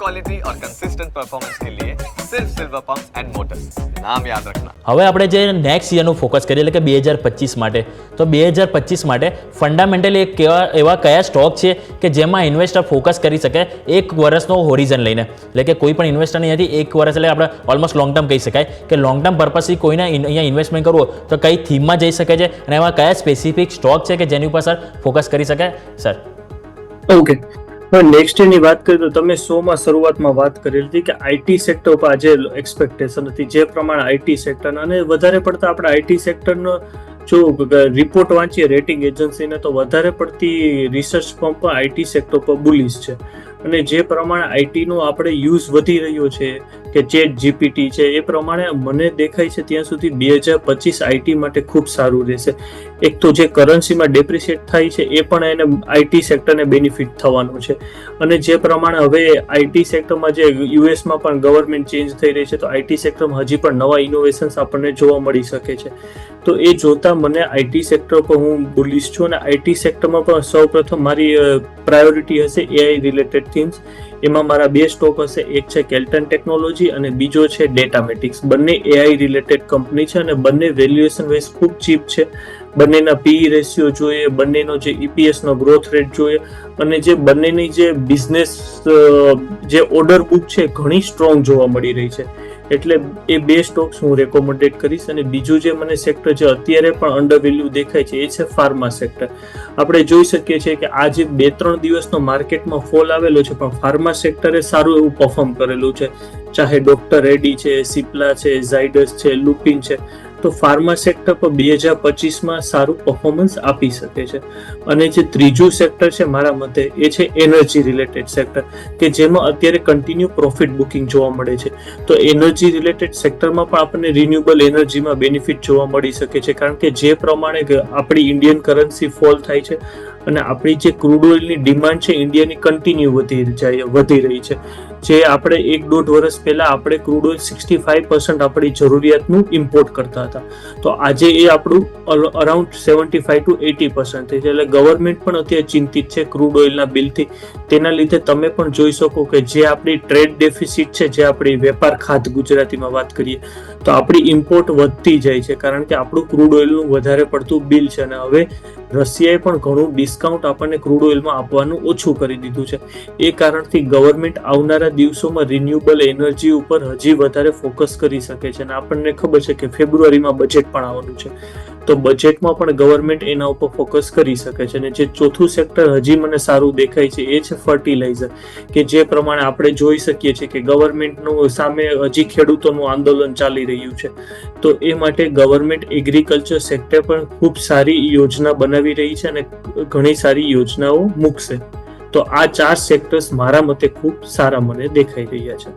Quality और consistent performance के लिए सिर्फ सिल्वर पंप्स एंड मोटर्स, नाम याद रखना। હવે આપણે જે નેક્સ્ટ યરનું ફોકસ કરીએ એટલે કે 2025 માટે, તો 2025 માટે ફંડામેન્ટલી એવા કયા સ્ટોક છે કે જેમાં ઇન્વેસ્ટર ફોકસ કરી શકે એક વર્ષનો હોરિઝન લઈને, એટલે કે કોઈ પણ ઇન્વેસ્ટરની અહીંયાથી એક વર્ષ એટલે આપણે ઓલમોસ્ટ લોંગ ટર્મ કહી શકાય કે લોંગ ટર્મ પર્પઝથી કોઈને અહીંયા ઇન્વેસ્ટમેન્ટ કરવું હોય તો કઈ થીમમાં જઈ શકે છે અને એમાં કયા સ્પેસિફિક સ્ટોક છે કે જેની ઉપર સર ફોકસ કરી શકે સર? ઓકે, નેક્સ્ટ યરની વાત કરીએ તો તમે શોમાં શરૂઆતમાં વાત કરેલી હતી કે આઈટી સેક્ટર પર આજે એક્સપેક્ટેશન હતી, જે પ્રમાણે આઈટી સેક્ટર અને વધારે પડતા આપણે આઈટી સેક્ટરનો જો રિપોર્ટ વાંચીએ રેટિંગ એજન્સીને તો વધારે પડતી રિસર્ચ ફર્મ પણ આઈટી સેક્ટર પર બુલિશ છે. અને જે પ્રમાણે આઈટીનો આપણે યુઝ વધી રહ્યો છે કે ચેટ જીપીટી છે, એ પ્રમાણે મને દેખાય છે ત્યાં સુધી 2025 આઈટી માટે ખૂબ સારું રહેશે. એક તો જે કરન્સીમાં ડેપ્રિશિએટ થાય છે એ પણ એને આઈટી સેક્ટરને બેનિફિટ થવાનું છે. અને જે પ્રમાણે હવે આઈટી સેક્ટરમાં જે યુએસમાં પણ ગવર્મેન્ટ ચેન્જ થઈ રહી છે તો આઈટી સેક્ટરમાં હજી પણ નવા ઇનોવેશન્સ આપણને જોવા મળી શકે છે. તો એ જોતા મને આઈટી સેક્ટર પર હું બુલિશ છું અને આઈટી સેક્ટરમાં પણ સૌપ્રથમ મારી પ્રાયોરિટી હશે એઆઈ રિલેટેડ થીમ્સ. એમાં મારા બે સ્ટોક હશે, એક છે કેલ્ટન ટેકનોલોજી અને બીજો છે ડેટામેટિક્સ. બંને એઆઈ રિલેટેડ કંપની છે અને બંને વેલ્યુએશન વાઇઝ ખૂબ ચીપ છે. બંનેના પીઈ રેશિયો જોઈએ, બંનેનો જે ઈપીએસનો ગ્રોથ રેટ જોઈએ અને જે બંનેની જે બિઝનેસ જે ઓર્ડર બુક છે ઘણી સ્ટ્રોંગ જોવા મળી રહી છે. એટલે એ બે સ્ટોક્સ હું રેકોમેન્ડેડ કરીશ. અને બીજું જે મને સેક્ટર જે અત્યારે પણ અંડર વેલ્યુ દેખાય છે એ છે ફાર્મા સેક્ટર. આપણે જોઈ શકીએ છીએ કે આજે 2-3 દિવસનો માર્કેટમાં ફોલ આવેલો છે પણ ફાર્મા સેક્ટરે સારું એવું પરફોર્મ કરેલું છે. ચાહે ડોક્ટર રેડી છે, સિપ્લા છે, ઝાયડસ છે, લુપિન છે, તો ફાર્મા સેક્ટર પર 2025માં સારું પરફોર્મન્સ આપી શકે છે. અને જે ત્રીજું સેક્ટર છે મારા મતે એ છે એનર્જી રિલેટેડ સેક્ટર કે જેમાં અત્યારે કન્ટિન્યુ પ્રોફિટ બુકિંગ જોવા મળે છે. તો એનર્જી રિલેટેડ સેક્ટરમાં પણ આપણને રિન્યુએબલ એનર્જીમાં બેનિફિટ જોવા મળી શકે છે, કારણ કે જે પ્રમાણે આપણી ઇન્ડિયન કરન્સી ફોલ થાય છે અને આપણી જે ક્રૂડ ઓઇલની ડિમાન્ડ છે ઇન્ડિયાની કન્ટિન્યુ વધી રહી છે. જે આપણે 1-1.5 વર્ષ પહેલા આપણે ક્રૂડ ઓઇલ 65% આપણી જરૂરિયાતનું ઇમ્પોર્ટ કરતા હતા, તો આજે એ આપણું અરાઉન્ડ 75-80% થઈ છે. એટલે ગવર્મેન્ટ પણ અત્યારે ચિંતિત છે ક્રૂડ ઓઇલના બિલથી. તેના લીધે તમે પણ જોઈ શકો કે જે આપણી ટ્રેડ ડેફિસિટ છે, જે આપણી વેપાર ખાત ગુજરાતીમાં વાત કરીએ તો આપણી ઇમ્પોર્ટ વધતી જાય છે, કારણ કે આપણું ક્રૂડ ઓઇલનું વધારે પડતું બિલ છે. અને હવે રશિયાએ પણ ઘણું ડિસ્કાઉન્ટ આપણને ક્રૂડ ઓઇલમાં આપવાનું ઓછું કરી દીધું છે. એ કારણથી ગવર્મેન્ટ આવનારા દિવસોમાં રિન્યુએબલ એનર્જી ઉપર હજી વધારે ફોકસ કરી શકે છે. અને આપણને ખબર છે કે ફેબ્રુઆરીમાં બજેટ પણ આવવાનું છે, તો બજેટમાં પણ ગવર્મેન્ટ એના ઉપર ફોકસ કરી શકે છે. અને જે ચોથું સેક્ટર હજી મને સારું દેખાય છે એ છે ફર્ટિલાઇઝર, કે જે પ્રમાણે આપણે જોઈ શકીએ છીએ કે ગવર્મેન્ટનું સામે હજી ખેડૂતોનું આંદોલન ચાલી રહ્યું છે. તો એ માટે ગવર્મેન્ટ એગ્રીકલ્ચર સેક્ટર પણ ખૂબ સારી યોજના બનાવી રહી છે અને ઘણી સારી યોજનાઓ મૂકશે. તો આ 4 સેક્ટર્સ મારા મતે ખૂબ સારા મને દેખાઈ રહ્યા છે.